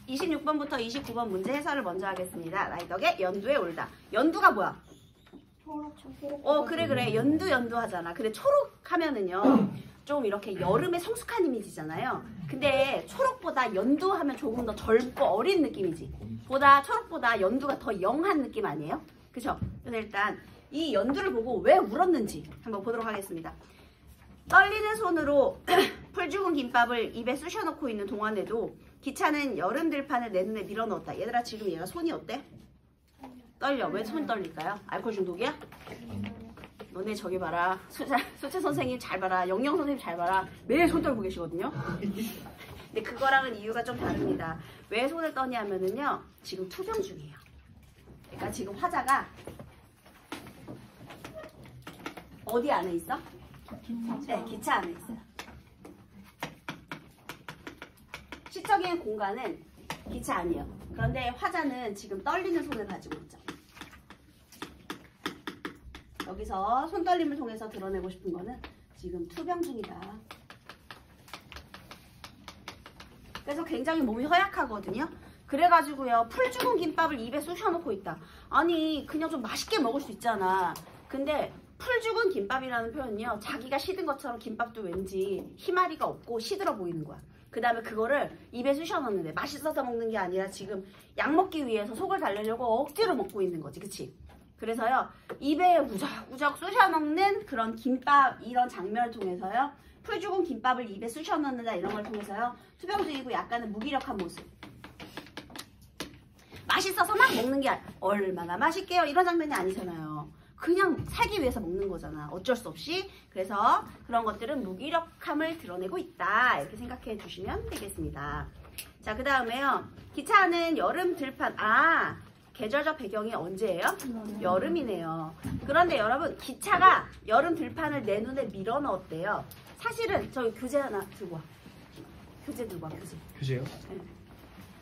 26번부터 29번 문제 해설을 먼저 하겠습니다. 라이덕의 연두에 올다. 연두가 뭐야? 그래. 연두 하잖아. 근데 초록 하면은요, 좀 이렇게 여름에 성숙한 이미지잖아요. 근데 초록보다 연두 하면 조금 더 젊고 어린 느낌이지. 초록보다 연두가 더 영한 느낌 아니에요? 그쵸? 그래서 일단 이 연두를 보고 왜 울었는지 한번 보도록 하겠습니다. 떨리는 손으로 풀 죽은 김밥을 입에 쑤셔넣고 있는 동안에도 기차는 여름 들판을 내 눈에 밀어넣었다. 얘들아, 지금 얘가 손이 어때? 떨려. 왜 손이 떨릴까요? 알코올 중독이야? 너네 저기 봐라. 수채 선생님 잘 봐라. 영영 선생님 잘 봐라. 매일 손 떨고 계시거든요. 근데 그거랑은 이유가 좀 다릅니다. 왜 손을 떠냐면은요, 지금 투병 중이에요. 그러니까 지금 화자가 어디 안에 있어? 네, 기차 안에 있어요. 시적인 공간은 기차 아니에요. 그런데 화자는 지금 떨리는 손을 가지고 있죠. 여기서 손떨림을 통해서 드러내고 싶은 거는 지금 투병 중이다. 그래서 굉장히 몸이 허약하거든요. 그래가지고요, 풀 죽은 김밥을 입에 쑤셔놓고 있다. 아니, 그냥 좀 맛있게 먹을 수 있잖아. 근데 풀 죽은 김밥이라는 표현은요, 자기가 시든 것처럼 김밥도 왠지 희마리가 없고 시들어 보이는 거야. 그 다음에 그거를 입에 쑤셔 넣는데 맛있어서 먹는 게 아니라 지금 약 먹기 위해서 속을 달래려고 억지로 먹고 있는 거지. 그치? 그래서요, 입에 우적우적 쑤셔 넣는 그런 김밥 이런 장면을 통해서요, 풀 죽은 김밥을 입에 쑤셔 넣는다 이런 걸 통해서요, 투병 중이고 약간은 무기력한 모습. 맛있어서 막 먹는 게 얼마나 맛있게요 이런 장면이 아니잖아요. 그냥 살기 위해서 먹는 거잖아. 어쩔 수 없이. 그래서 그런 것들은 무기력함을 드러내고 있다. 이렇게 생각해 주시면 되겠습니다. 자, 그 다음에요. 기차는 여름 들판. 계절적 배경이 언제예요? 여름이네요. 그런데 여러분, 기차가 여름 들판을 내 눈에 밀어 넣었대요. 사실은 저기 교재 하나 들고 와. 교재 들고 와, 교재. 교재요? 네.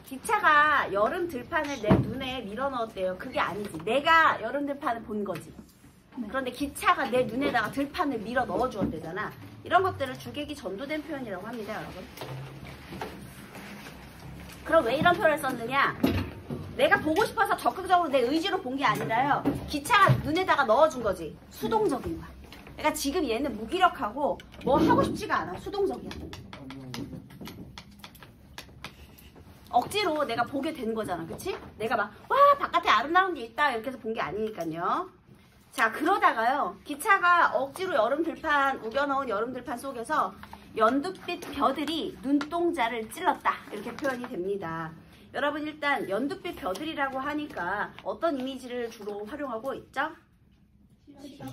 기차가 여름 들판을 내 눈에 밀어 넣었대요. 그게 아니지. 내가 여름 들판을 본 거지. 그런데 기차가 내 눈에다가 들판을 밀어 넣어 주었대잖아. 이런 것들을 주객이 전도된 표현이라고 합니다, 여러분. 그럼 왜 이런 표현을 썼느냐? 내가 보고 싶어서 적극적으로 내 의지로 본 게 아니라요, 기차가 눈에다가 넣어준 거지. 수동적인 거야. 그러니까 지금 얘는 무기력하고 뭐 하고 싶지가 않아. 수동적이야. 억지로 내가 보게 된 거잖아. 그치? 내가 막 와 바깥에 아름다운 게 있다 이렇게 해서 본 게 아니니까요. 자, 그러다가요, 기차가 억지로 여름 들판, 우겨넣은 여름 들판 속에서 연두빛 벼들이 눈동자를 찔렀다 이렇게 표현이 됩니다. 여러분, 일단 연두빛 벼들이라고 하니까 어떤 이미지를 주로 활용하고 있죠?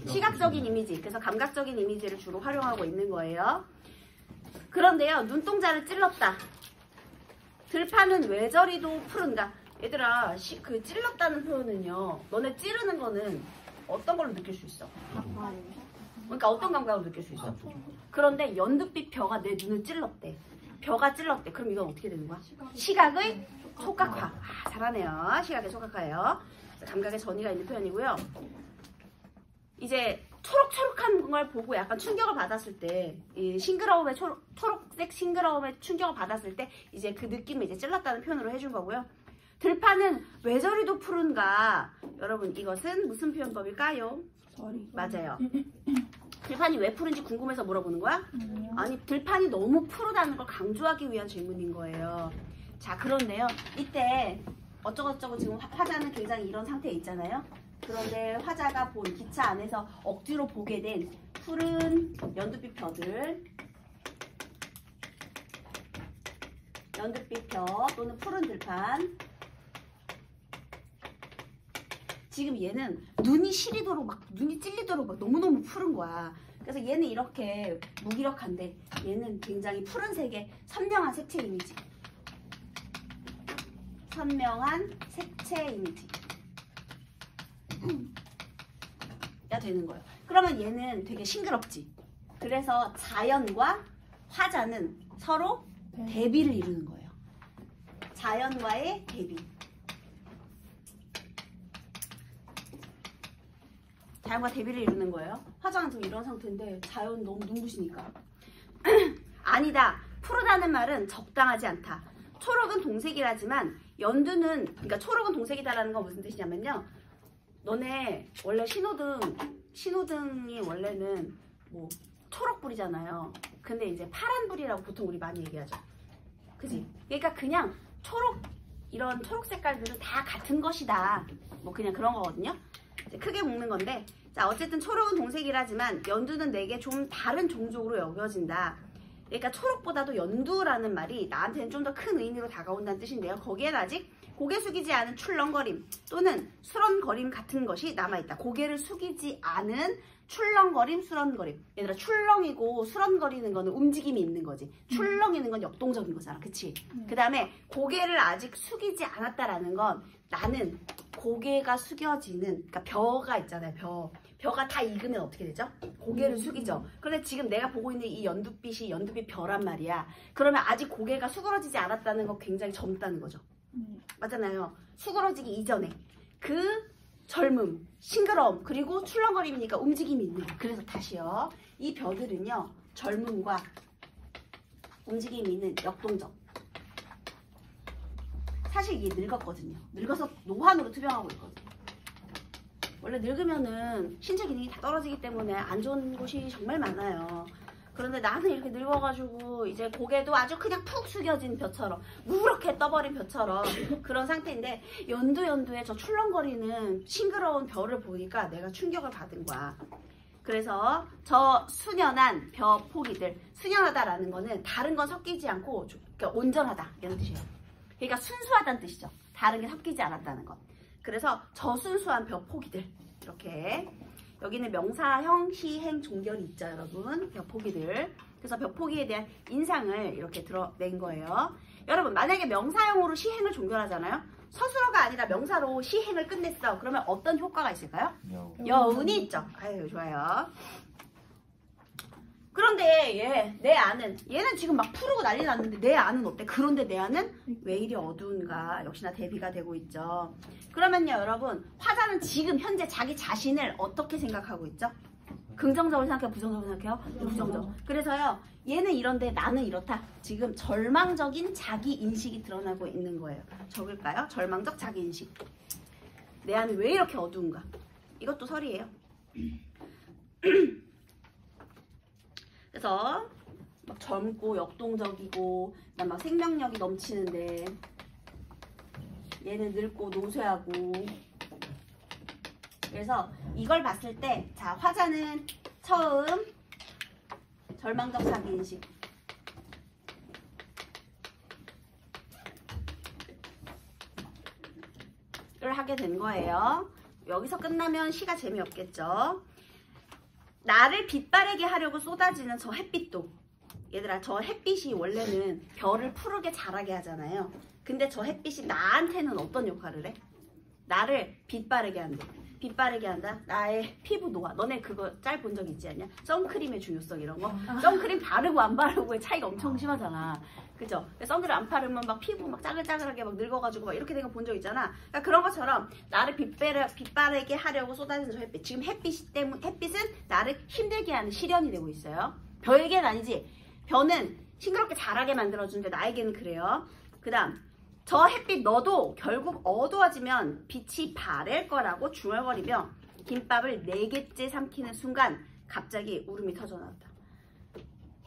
시각적인 이미지. 그래서 감각적인 이미지를 주로 활용하고 있는 거예요. 그런데요, 눈동자를 찔렀다. 들판은 왜 저리도 푸른가? 얘들아, 그 찔렀다는 표현은요, 너네 찌르는 거는 어떤 걸로 느낄 수 있어? 그러니까 어떤 감각으로 느낄 수 있어? 그런데 연두빛 벼가 내 눈을 찔렀대. 벼가 찔렀대. 그럼 이건 어떻게 되는 거야? 시각의 촉각화. 잘하네요. 시각의 촉각화예요. 감각의 전이가 있는 표현이고요. 이제 초록초록한 걸 보고 약간 충격을 받았을 때, 이 싱그러움의 초록색 싱그러움의 충격을 받았을 때 이제 그 느낌을 이제 찔렀다는 표현으로 해준 거고요. 들판은 왜 저리도 푸른가? 여러분, 이것은 무슨 표현법일까요? 맞아요. 들판이 왜 푸른지 궁금해서 물어보는 거야? 아니, 들판이 너무 푸르다는 걸 강조하기 위한 질문인 거예요. 자, 그런데요, 이때 어쩌고저쩌고 지금 화자는 굉장히 이런 상태에 있잖아요. 그런데 화자가 본 기차 안에서 억지로 보게 된 푸른 연두빛 벼들, 연두빛 벼 또는 푸른 들판, 지금 얘는 눈이 시리도록 막 눈이 찔리도록 막 너무너무 푸른 거야. 그래서 얘는 이렇게 무기력한데 얘는 굉장히 푸른색의 선명한 색채 이미지, 선명한 색채 이미지 야 되는 거예요. 그러면 얘는 되게 싱그럽지. 그래서 자연과 화자는 서로 대비를 이루는 거예요. 자연과의 대비. 자연과 대비를 이루는 거예요. 화자는 지금 이런 상태인데 자연 너무 눈부시니까. 아니다. 푸르다는 말은 적당하지 않다. 초록은 동색이라지만 연두는, 그러니까 초록은 동색이다라는 건 무슨 뜻이냐면요. 너네 원래 신호등이 원래는 뭐 초록불이잖아요. 근데 이제 파란불이라고 보통 우리 많이 얘기하죠. 그지? 그러니까 그냥 이런 초록 색깔들은 다 같은 것이다. 뭐 그냥 그런 거거든요. 이제 크게 묶는 건데, 자, 어쨌든 초록은 동색이라지만 연두는 내게 좀 다른 종족으로 여겨진다. 그러니까 초록보다도 연두라는 말이 나한테는 좀 더 큰 의미로 다가온다는 뜻인데요. 거기엔 아직 고개 숙이지 않은 출렁거림 또는 수런거림 같은 것이 남아있다. 고개를 숙이지 않은 출렁거림, 수런거림. 얘들아, 출렁이고 수런거리는 거는 움직임이 있는 거지. 출렁이는 건 역동적인 거잖아. 그치? 그 다음에 고개를 아직 숙이지 않았다라는 건 나는 고개가 숙여지는, 그러니까 벼가 있잖아요. 벼가 다 익으면 어떻게 되죠? 고개를 숙이죠. 그런데 지금 내가 보고 있는 이 연두빛이 연두빛 벼란 말이야. 그러면 아직 고개가 수그러지지 않았다는 거 굉장히 젊다는 거죠. 맞잖아요. 수그러지기 이전에 그 젊음, 싱그러움, 그리고 출렁거림이니까 움직임이 있는 거. 그래서 다시요. 이 벼들은요. 젊음과 움직임이 있는 역동적. 사실 이게 늙었거든요. 늙어서 노환으로 투병하고 있거든요. 원래 늙으면은 신체 기능이 다 떨어지기 때문에 안 좋은 곳이 정말 많아요. 그런데 나는 이렇게 늙어가지고 이제 고개도 아주 그냥 푹 숙여진 벼처럼, 무렇게 떠버린 벼처럼 그런 상태인데, 연두에 저 출렁거리는 싱그러운 벼를 보니까 내가 충격을 받은 거야. 그래서 저 순연한 벼 포기들, 순연하다라는 거는 다른 건 섞이지 않고, 그러니까 온전하다 이런 뜻이에요. 그러니까 순수하다는 뜻이죠. 다른 게 섞이지 않았다는 것. 그래서 저순수한 벼 포기들, 이렇게 여기는 명사형 시행 종결이 있죠, 여러분. 벼 포기들. 그래서 벼 포기에 대한 인상을 이렇게 드러낸 거예요. 여러분, 만약에 명사형으로 시행을 종결하잖아요. 서술어가 아니라 명사로 시행을 끝냈어. 그러면 어떤 효과가 있을까요? 여운이 있죠. 아유, 좋아요. 그런데 얘는 지금 막 푸르고 난리 났는데 내 안은 어때? 그런데 내 안은 왜 이리 어두운가? 역시나 대비가 되고 있죠. 그러면요, 여러분, 화자는 지금 현재 자기 자신을 어떻게 생각하고 있죠? 긍정적으로 생각해요? 부정적으로 생각해요? 부정적. 그래서요, 얘는 이런데 나는 이렇다. 지금 절망적인 자기 인식이 드러나고 있는 거예요. 적을까요? 절망적 자기 인식. 내 안이 왜 이렇게 어두운가? 이것도 설이에요. 그래서 막 젊고 역동적이고 난 막 생명력이 넘치는데 얘는 늙고 노쇠하고. 그래서 이걸 봤을 때, 자, 화자는 처음 절망적 자기인식, 를 하게 된 거예요. 여기서 끝나면 시가 재미없겠죠. 나를 빛바래게 하려고 쏟아지는 저 햇빛도, 얘들아, 저 햇빛이 원래는 별을 푸르게 자라게 하잖아요. 근데 저 햇빛이 나한테는 어떤 역할을 해? 나를 빛바래게 한다. 빛바래게 한다. 나의 피부 노화. 너네 그거 짤 본 적 있지 않냐? 선크림의 중요성 이런 거. 선크림 바르고 안 바르고의 차이가 엄청 심하잖아. 그죠? 선크림 안 바르면 막 피부 막 짜글짜글하게 막 늙어가지고 막 이렇게 된 거 본 적 있잖아. 그러니까 그런 것처럼 나를 빛바래게 하려고 쏟아지는 저 햇빛. 지금 햇빛은 나를 힘들게 하는 시련이 되고 있어요. 벼에게는 아니지. 벼는 싱그럽게 자라게 만들어주는데 나에게는 그래요. 그 다음, 저 햇빛 너도 결국 어두워지면 빛이 바랄 거라고 중얼거리며 김밥을 4개째 삼키는 순간 갑자기 울음이 터져 나왔다.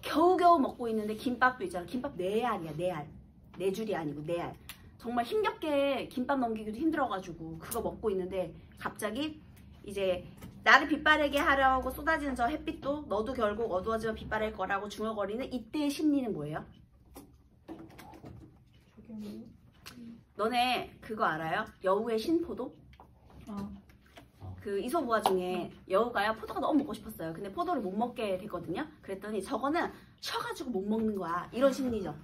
겨우겨우 먹고 있는데 김밥도 있잖아. 김밥 4알이야, 4알. 4줄이 아니고 4알. 정말 힘겹게 김밥 넘기기도 힘들어가지고 그거 먹고 있는데 갑자기 이제 나를 빛바래게 하려고 쏟아지는 저 햇빛도 너도 결국 어두워지면 빛바랄 거라고 중얼거리는 이때의 심리는 뭐예요? 너네 그거 알아요? 여우의 신포도? 그 이소부화 중에 여우가요, 포도가 너무 먹고 싶었어요. 근데 포도를 못 먹게 됐거든요. 그랬더니 저거는 쉬어가지고 못 먹는 거야. 이런 심리죠.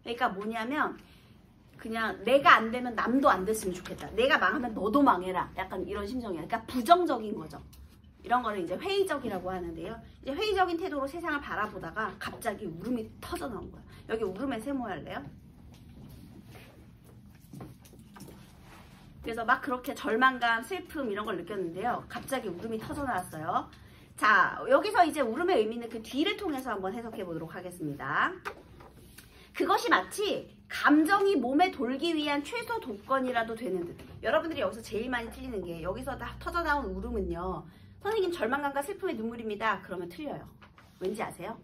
그러니까 뭐냐면 그냥 내가 안 되면 남도 안 됐으면 좋겠다. 내가 망하면 너도 망해라. 약간 이런 심정이야. 그러니까 부정적인 거죠. 이런 거를 이제 회의적이라고 하는데요. 이제 회의적인 태도로 세상을 바라보다가 갑자기 울음이 터져 나온 거야. 여기 울음의 세모 할래요? 그래서 막 그렇게 절망감, 슬픔 이런 걸 느꼈는데요. 갑자기 울음이 터져 나왔어요. 자, 여기서 이제 울음의 의미는 그 뒤를 통해서 한번 해석해 보도록 하겠습니다. 그것이 마치 감정이 몸에 돌기 위한 최소 조건이라도 되는 듯. 여러분들이 여기서 제일 많이 틀리는 게 여기서 터져나온 울음은요. 선생님 절망감과 슬픔의 눈물입니다. 그러면 틀려요. 왠지 아세요?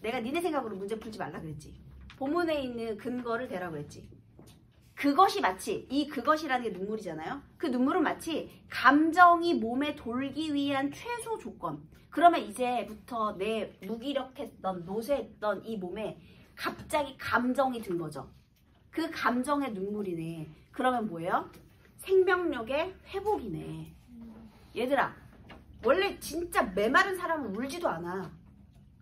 내가 니네 생각으로 문제 풀지 말라 그랬지. 본문에 있는 근거를 대라고 했지. 그것이 마치 이 그것이라는 게 눈물이잖아요. 그 눈물은 마치 감정이 몸에 돌기 위한 최소 조건. 그러면 이제부터 내 무기력했던 노쇠했던 이 몸에 갑자기 감정이 든 거죠. 그 감정의 눈물이네. 그러면 뭐예요? 생명력의 회복이네. 얘들아, 원래 진짜 메마른 사람은 울지도 않아.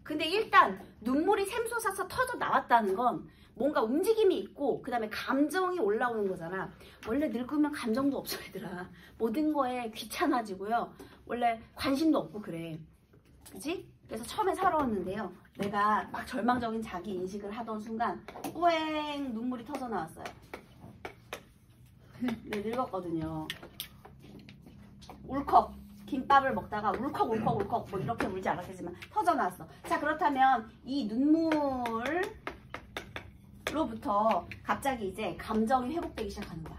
근데 일단 눈물이 샘솟아서 터져 나왔다는 건 뭔가 움직임이 있고 그 다음에 감정이 올라오는 거잖아. 원래 늙으면 감정도 없어 얘들아. 모든 거에 귀찮아지고요. 원래 관심도 없고 그래. 그치? 그래서 처음에 살아왔는데요. 내가 막 절망적인 자기 인식을 하던 순간 뿌앵 눈물이 터져 나왔어요. 네, 늙었거든요. 울컥. 김밥을 먹다가 울컥 뭐 이렇게 울지 않았겠지만 터져 나왔어. 자, 그렇다면 이 눈물로부터 갑자기 이제 감정이 회복되기 시작하는 거야.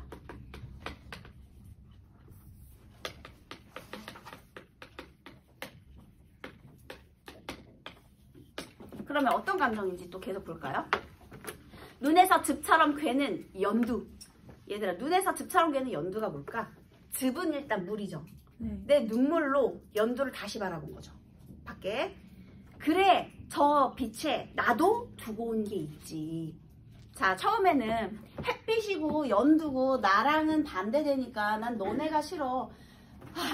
그러면 어떤 감정인지 또 계속 볼까요? 눈에서 즙처럼 괴는 연두. 얘들아, 눈에서 즙처럼 괴는 연두가 뭘까? 즙은 일단 물이죠. 내 눈물로 연두를 다시 바라본 거죠. 밖에. 그래, 저 빛에 나도 두고 온 게 있지. 자, 처음에는 햇빛이고 연두고 나랑은 반대되니까 난 너네가 싫어.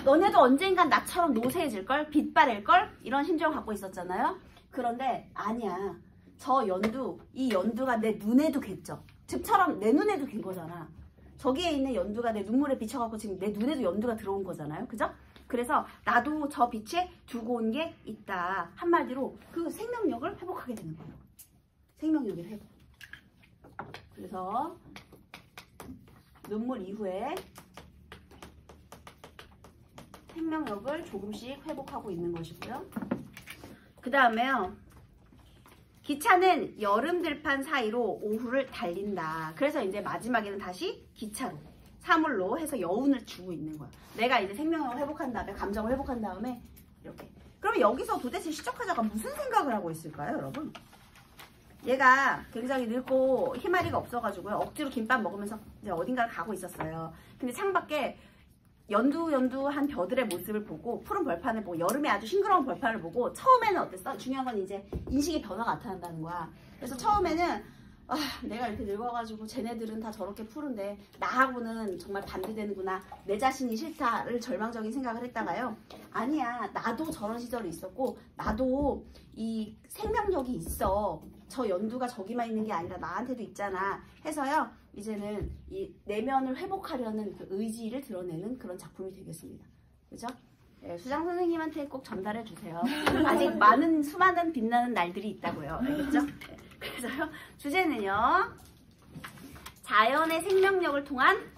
너네도 언젠간 나처럼 노쇠해질걸? 빛 바랄걸? 이런 심정을 갖고 있었잖아요. 그런데 아니야. 저 연두, 이 연두가 내 눈에도 갰죠. 즙처럼 내 눈에도 갰 거잖아. 저기에 있는 연두가 내 눈물에 비쳐갖고 지금 내 눈에도 연두가 들어온 거잖아요. 그죠? 그래서 나도 저 빛에 두고 온 게 있다. 한마디로 그 생명력을 회복하게 되는 거예요. 생명력의 회복. 그래서 눈물 이후에 생명력을 조금씩 회복하고 있는 것이고요. 그 다음에요. 기차는 여름 들판 사이로 오후를 달린다. 그래서 이제 마지막에는 다시 기차로, 사물로 해서 여운을 주고 있는 거야. 내가 이제 생명력을 회복한 다음에, 감정을 회복한 다음에 이렇게. 그러면 여기서 도대체 시적화자가 무슨 생각을 하고 있을까요, 여러분? 얘가 굉장히 늙고 희마리가 없어가지고요. 억지로 김밥 먹으면서 이제 어딘가를 가고 있었어요. 근데 창밖에 연두한 벼들의 모습을 보고 푸른 벌판을 보고 여름에 아주 싱그러운 벌판을 보고 처음에는 어땠어? 중요한 건 이제 인식의 변화가 나타난다는 거야. 그래서 처음에는 내가 이렇게 늙어가지고 쟤네들은 다 저렇게 푸른데 나하고는 정말 반대되는구나. 내 자신이 싫다를 절망적인 생각을 했다가요. 아니야, 나도 저런 시절이 있었고 나도 이 생명력이 있어. 저 연두가 저기만 있는 게 아니라 나한테도 있잖아 해서요. 이제는 이 내면을 회복하려는 그 의지를 드러내는 그런 작품이 되겠습니다. 그죠? 네, 수장 선생님한테 꼭 전달해 주세요. 아직 수많은 빛나는 날들이 있다고요. 알겠죠? 네, 그래서요. 주제는요. 자연의 생명력을 통한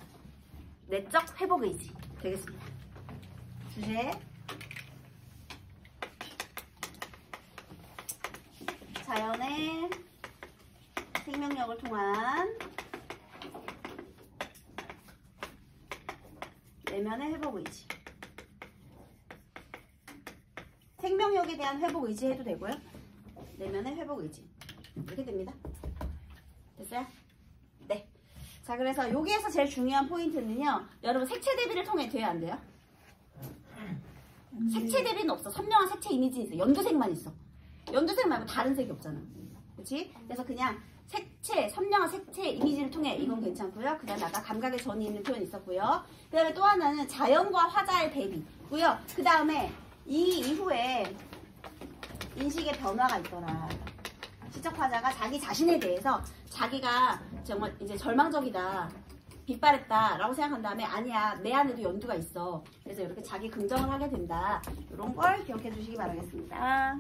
내적 회복 의지 되겠습니다. 주제. 자연의 생명력을 통한 내면의 회복 의지. 생명력에 대한 회복 의지 해도 되고요. 내면의 회복 의지. 이렇게 됩니다. 됐어요? 네. 자, 그래서 여기에서 제일 중요한 포인트는요. 여러분 색채 대비를 통해 돼야 안 돼요? 색채 대비는 없어. 선명한 색채 이미지는 있어. 연두색만 있어. 연두색 말고 다른 색이 없잖아. 그렇지? 그래서 그냥 색채, 선명한 색채 이미지를 통해 이건 괜찮고요. 그 다음에 아까 감각의 전이 있는 표현 있었고요. 그 다음에 또 하나는 자연과 화자의 대비고요. 그 다음에 이 이후에 인식의 변화가 있더라. 시적 화자가 자기 자신에 대해서 자기가 정말 이제 절망적이다, 빛바랬다 라고 생각한 다음에 아니야, 내 안에도 연두가 있어. 그래서 이렇게 자기 긍정을 하게 된다. 이런 걸 기억해 주시기 바라겠습니다.